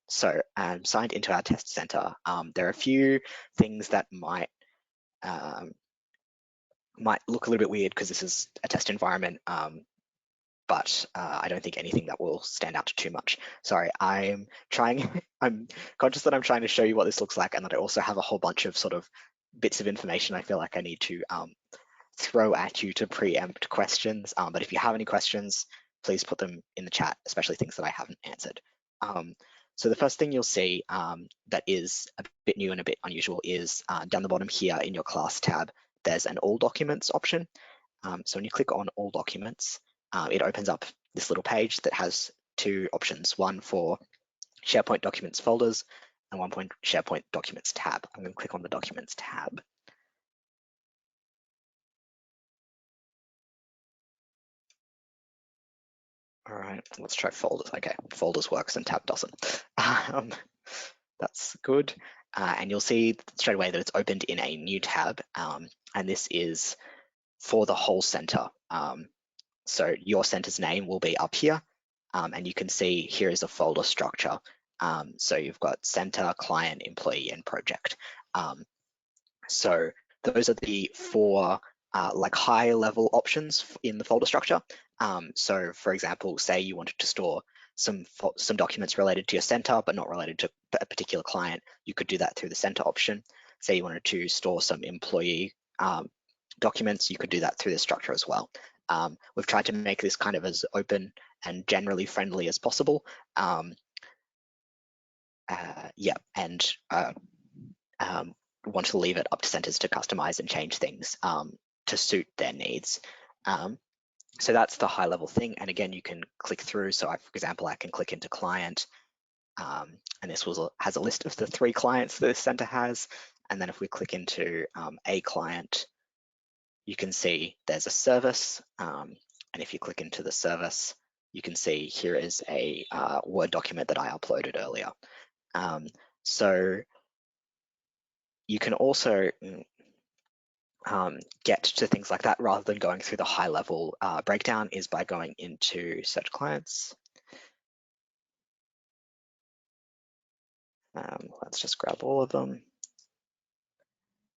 So signed into our test center. There are a few things that might look a little bit weird because this is a test environment, but I don't think anything that will stand out too much. Sorry, I'm trying, I'm conscious that I'm trying to show you what this looks like and that I also have a whole bunch of sort of bits of information I feel like I need to throw at you to preempt questions. But if you have any questions, please put them in the chat, especially things that I haven't answered. So the first thing you'll see that is a bit new and a bit unusual is down the bottom here in your class tab, there's an all documents option. So when you click on all documents, it opens up this little page that has two options, one for SharePoint documents folders and one for SharePoint documents tab. I'm going to click on the documents tab. All right, let's try folders. Okay, folders works and tab doesn't. That's good. And you'll see straight away that it's opened in a new tab. And this is for the whole center. So your center's name will be up here. And you can see here is a folder structure. So you've got center, client, employee, and project. So those are the four like high level options in the folder structure. So for example, say you wanted to store some documents related to your center, but not related to a particular client, you could do that through the center option. Say you wanted to store some employee documents, you could do that through the structure as well. We've tried to make this kind of as open and generally friendly as possible. Yeah, and want to leave it up to centers to customize and change things to suit their needs. So that's the high level thing. And again, you can click through. So for example, I can click into client, and this has a list of the 3 clients that this center has. And then if we click into a client, you can see there's a service. And if you click into the service, you can see here is a Word document that I uploaded earlier. So you can also get to things like that rather than going through the high level breakdown is by going into search clients. Let's just grab all of them.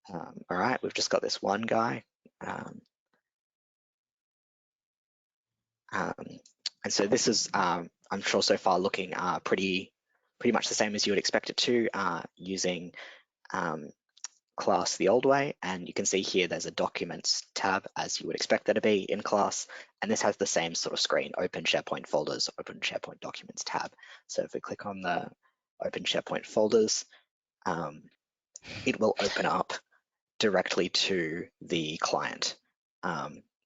All right, we've just got this one guy. And so this is, I'm sure so far looking pretty much the same as you would expect it to, using class the old way. And you can see here there's a documents tab as you would expect there to be in class. And this has the same sort of screen, open SharePoint folders, open SharePoint documents tab. So if we click on the open SharePoint folders, it will open up directly to the client.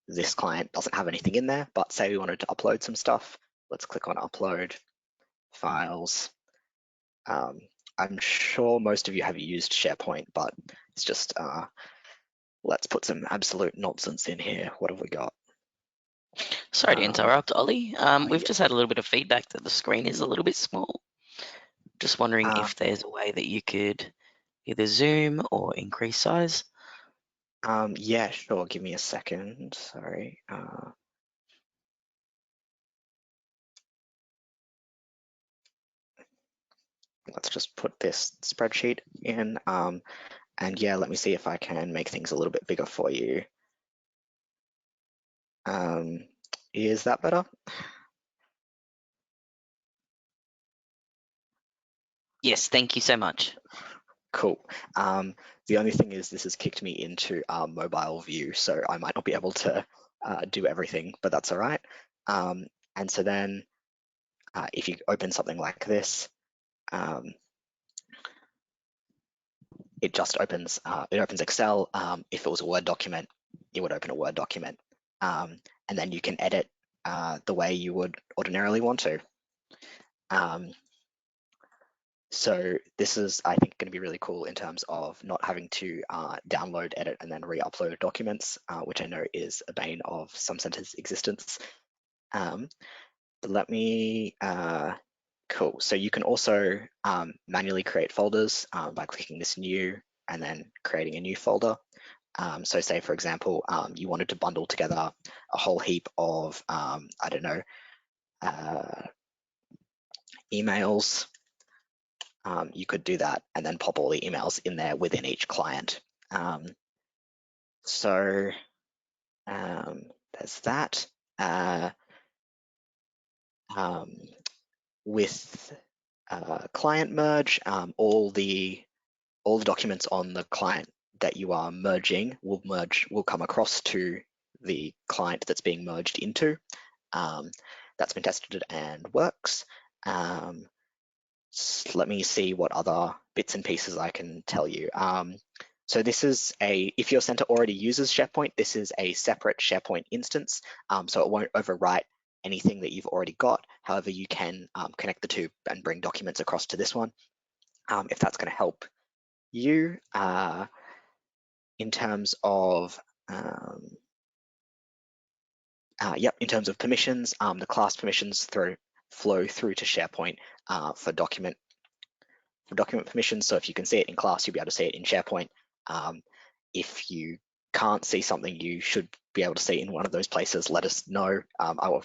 This client doesn't have anything in there, but say we wanted to upload some stuff. Let's click on Upload, Files. I'm sure most of you have used SharePoint, but it's just, let's put some absolute nonsense in here. What have we got? Sorry to interrupt, Ollie. We've Yeah. just had a little bit of feedback that the screen is a little bit small. Just wondering if there's a way that you could either zoom or increase size. Yeah, sure. Give me a second. Sorry. Let's just put this spreadsheet in. And yeah, let me see if I can make things a little bit bigger for you. Is that better? Yes, thank you so much. Cool. The only thing is this has kicked me into mobile view, so I might not be able to do everything, but that's all right. And so then if you open something like this, it just opens, it opens Excel. If it was a Word document, it would open a Word document. And then you can edit the way you would ordinarily want to. So this is, I think, going to be really cool in terms of not having to download, edit, and then re-upload documents, which I know is a bane of some centers' existence. But let me, cool. So you can also manually create folders by clicking this new and then creating a new folder. So say, for example, you wanted to bundle together a whole heap of, I don't know, emails. You could do that and then pop all the emails in there within each client. So there's that. With client merge, all the documents on the client that you are merging will come across to the client that's being merged into. That's been tested and works. Let me see what other bits and pieces I can tell you. So this is if your center already uses SharePoint, this is a separate SharePoint instance, so it won't overwrite anything that you've already got. However, you can connect the two and bring documents across to this one, if that's going to help you. In terms of in terms of permissions, the class permissions flow through to SharePoint for document permissions. So if you can see it in class, you'll be able to see it in SharePoint. If you can't see something you should be able to see in one of those places, let us know.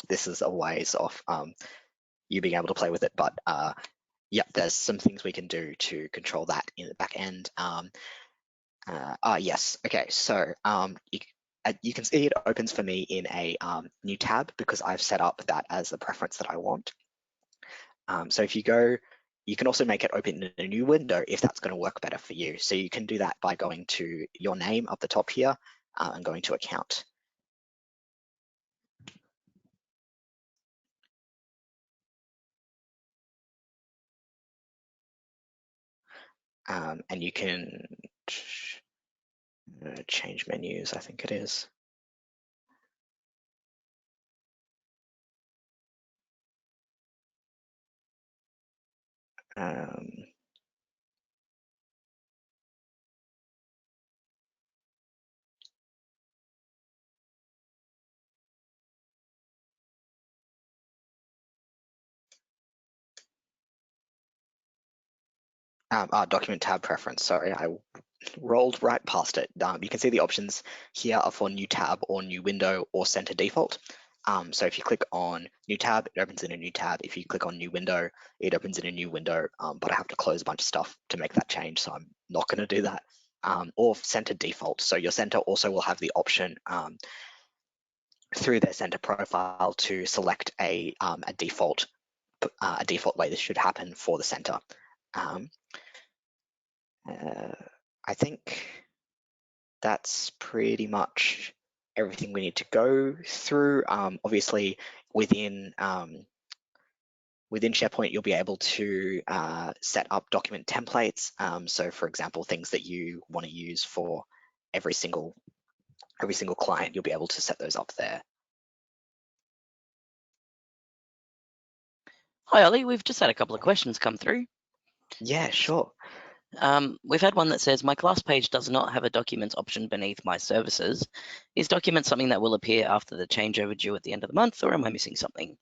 This is a ways off you being able to play with it, but yeah, there's some things we can do to control that in the back end. Yes, okay, so you can see it opens for me in a new tab because I've set up that as the preference that I want. So if you go, you can also make it open in a new window if that's going to work better for you. So you can do that by going to your name up the top here and going to Account. And you can change menus, I think it is. Document tab preference, sorry, I rolled right past it. You can see the options here are for new tab or new window or center default. So if you click on new tab, it opens in a new tab. If you click on new window, it opens in a new window, but I have to close a bunch of stuff to make that change, so I'm not going to do that. Or center default. So your center also will have the option through their center profile to select a default way this should happen for the center. I think that's pretty much everything we need to go through. Obviously, within within SharePoint, you'll be able to set up document templates. So for example, things that you want to use for every single client, you'll be able to set those up there. Hi, Ollie. We've just had a couple of questions come through. Yeah, sure. We've had one that says, my class page does not have a documents option beneath my services. Is documents something that will appear after the changeover due at the end of the month, or am I missing something?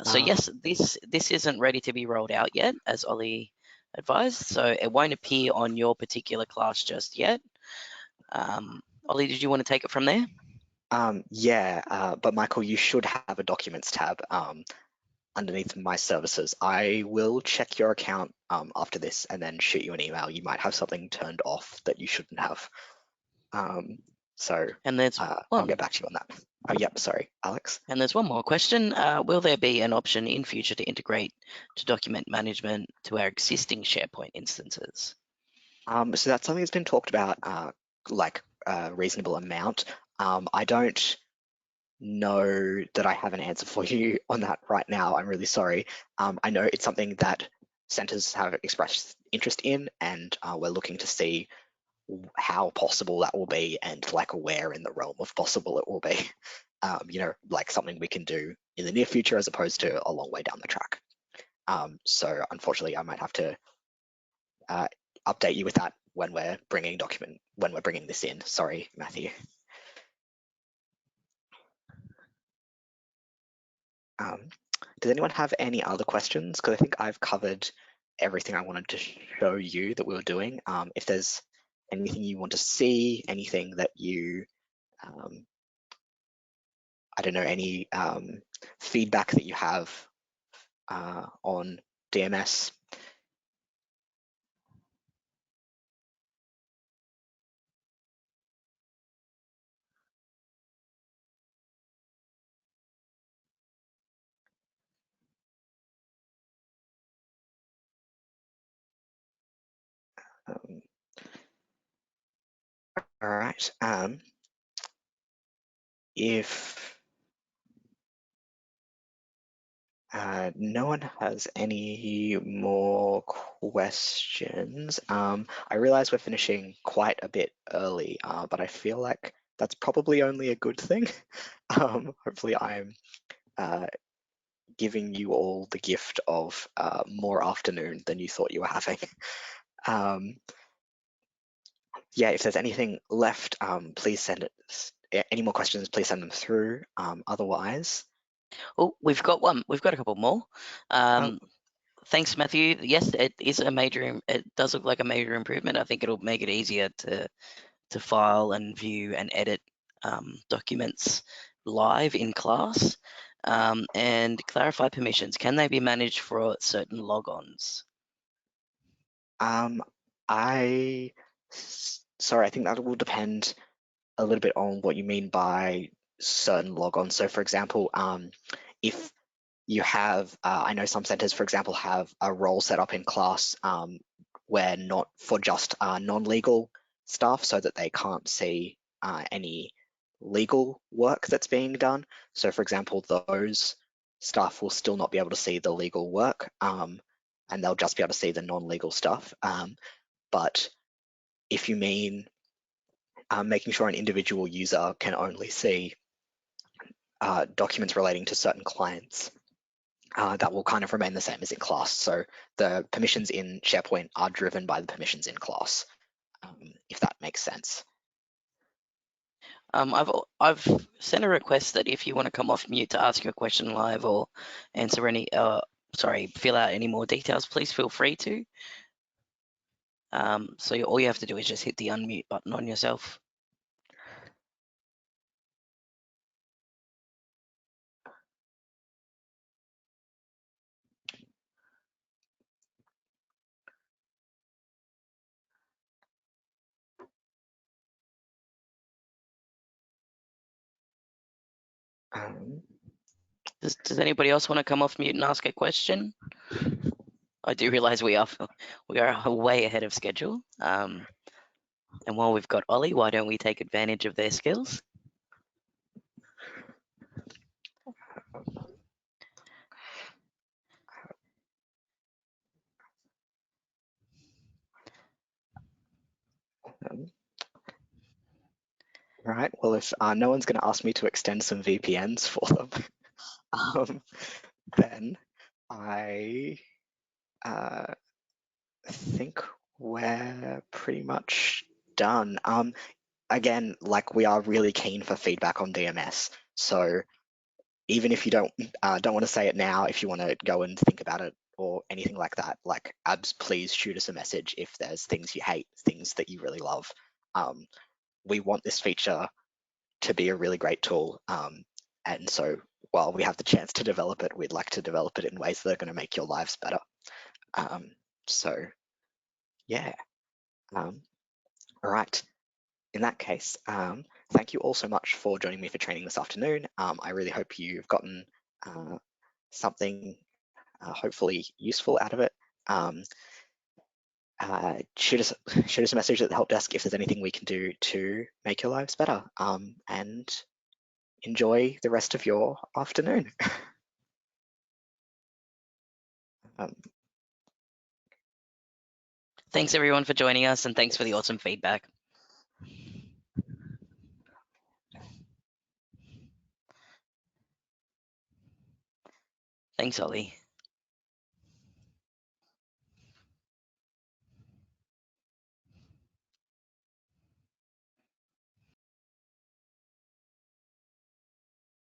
So yes, this isn't ready to be rolled out yet, as Ollie advised, so it won't appear on your particular class just yet. Ollie, did you want to take it from there? Yeah, but Michael, you should have a documents tab underneath my services. I will check your account after this and then shoot you an email. You might have something turned off that you shouldn't have. So And there's I'll get back to you on that. Oh, yep, sorry, Alex. And there's one more question. Will there be an option in future to integrate to document management to our existing SharePoint instances? So that's something that's been talked about like a reasonable amount. I don't know that I have an answer for you on that right now. I'm really sorry. I know it's something that centres have expressed interest in, and we're looking to see how possible that will be and like where in the realm of possible it will be. Like something we can do in the near future as opposed to a long way down the track. So unfortunately, I might have to update you with that when we're bringing this in. Sorry, Matthew. Does anyone have any other questions? Because I think I've covered everything I wanted to show you that we were doing. If there's anything you want to see, anything that you, I don't know, any feedback that you have on DMS. Um, all right. If no one has any more questions, I realize we're finishing quite a bit early, but I feel like that's probably only a good thing. Hopefully I'm giving you all the gift of more afternoon than you thought you were having. Um, yeah, if there's anything left, please send it. Any more questions, please send them through. Otherwise, Oh, we've got one. We've got a couple more. oh, Thanks, Matthew. Yes, it is a major. It does look like a major improvement. I think it'll make it easier to file and view and edit documents live in class. And clarify permissions. Can they be managed for certain logons? um, sorry, I think that will depend a little bit on what you mean by certain logons. So, for example, if you have, I know some centers, for example, have a role set up in class where not for just non-legal staff so that they can't see any legal work that's being done. So, for example, those staff will still not be able to see the legal work and they'll just be able to see the non-legal stuff. But if you mean making sure an individual user can only see documents relating to certain clients, that will kind of remain the same as in class. So the permissions in SharePoint are driven by the permissions in class, if that makes sense. I've sent a request that if you want to come off mute to ask your question live or answer any, fill out any more details, please feel free to. So all you have to do is just hit the unmute button on yourself. Um, Does anybody else want to come off mute and ask a question? I do realize we are way ahead of schedule. And while we've got Ollie, why don't we take advantage of their skills? Right. Well, if no one's going to ask me to extend some VPNs for them, then I think we're pretty much done. Again, like we are really keen for feedback on DMS. So even if you don't want to say it now, if you want to go and think about it or anything like that, like abs, please shoot us a message if there's things you hate, things that you really love. We want this feature to be a really great tool. And so while we have the chance to develop it, we'd like to develop it in ways that are going to make your lives better. So yeah. All right. In that case, thank you all so much for joining me for training this afternoon. I really hope you've gotten something hopefully useful out of it. Shoot us a message at the help desk if there's anything we can do to make your lives better. And enjoy the rest of your afternoon. um, Thanks everyone for joining us, and thanks for the awesome feedback. Thanks, Ollie.